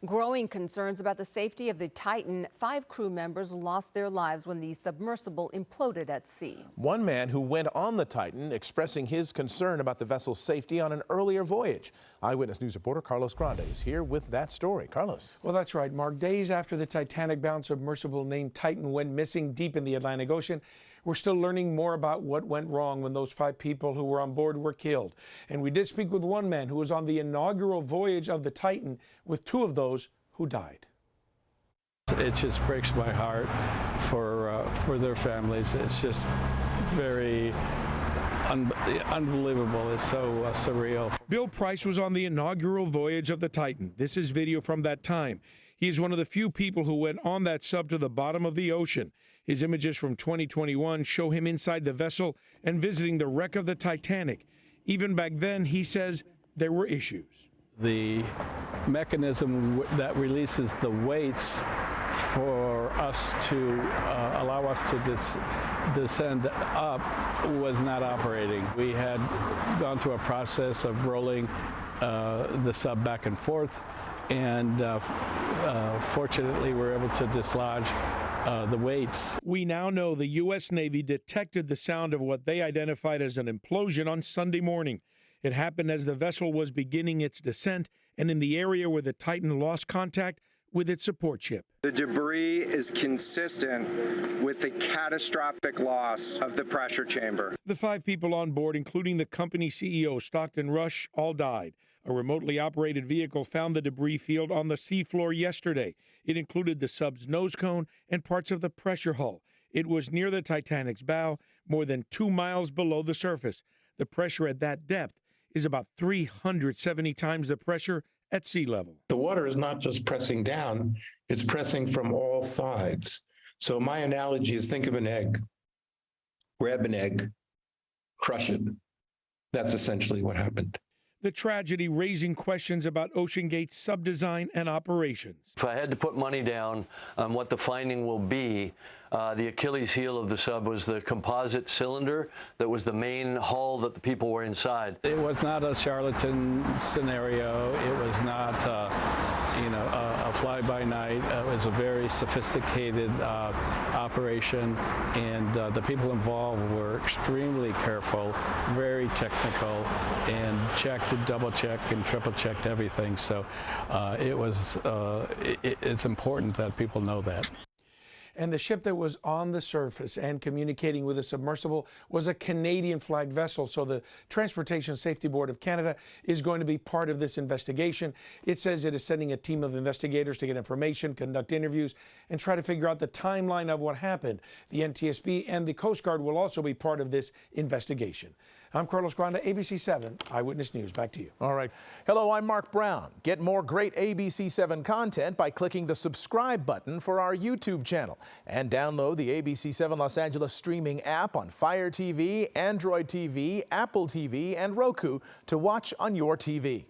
Growing concerns about the safety of the Titan. 5 crew members lost their lives when the submersible imploded at sea. One man who went on the Titan expressing his concern about the vessel's safety on an earlier voyage. Eyewitness News reporter Carlos Grande is here with that story. Carlos. Well, that's right, Mark. Days after the Titanic-bound submersible named Titan went missing deep in the Atlantic Ocean, we're still learning more about what went wrong when those 5 people who were on board were killed. And we did speak with one man who was on the inaugural voyage of the Titan with 2 of those who died. It just breaks my heart for their families. It's just very unbelievable. It's so surreal. Bill Price was on the inaugural voyage of the Titan. This is video from that time. He is one of the few people who went on that sub to the bottom of the ocean. His images from 2021 show him inside the vessel and visiting the wreck of the Titanic. Even back then, he says there were issues. The mechanism that releases the weights for us to allow us to descend up was not operating. We had gone through a process of rolling the sub back and forth, and fortunately we were able to dislodge the weights. We now know the U.S. Navy detected the sound of what they identified as an implosion on Sunday morning. It happened as the vessel was beginning its descent and in the area where the Titan lost contact with its support ship. The debris is consistent with the catastrophic loss of the pressure chamber. The 5 people on board, including the company CEO, Stockton Rush, all died. A remotely operated vehicle found the debris field on the seafloor yesterday. It included the sub's nose cone and parts of the pressure hull. It was near the Titanic's bow, more than 2 miles below the surface. The pressure at that depth is about 370 times the pressure at sea level. The water is not just pressing down, it's pressing from all sides. So my analogy is, think of an egg. Grab an egg, crush it. That's essentially what happened. The tragedy raising questions about OceanGate's subdesign and operations. If I had to put money down on what the finding will be, the Achilles heel of the sub was the composite cylinder that was the main hull that the people were inside. It was not a charlatan scenario. It was not, a fly-by-night. It was a very sophisticated operation, and the people involved were extremely careful, very technical, and checked and double-checked and triple-checked everything. So it's important that people know that. And the ship that was on the surface and communicating with a submersible was a Canadian-flagged vessel. So the Transportation Safety Board of Canada is going to be part of this investigation. It says it is sending a team of investigators to get information, conduct interviews, and try to figure out the timeline of what happened. The NTSB and the Coast Guard will also be part of this investigation. I'm Carlos Grande, ABC 7 Eyewitness News. Back to you. All right. Hello, I'm Mark Brown. Get more great ABC 7 content by clicking the subscribe button for our YouTube channel. And download the ABC 7 Los Angeles streaming app on Fire TV, Android TV, Apple TV, and Roku to watch on your TV.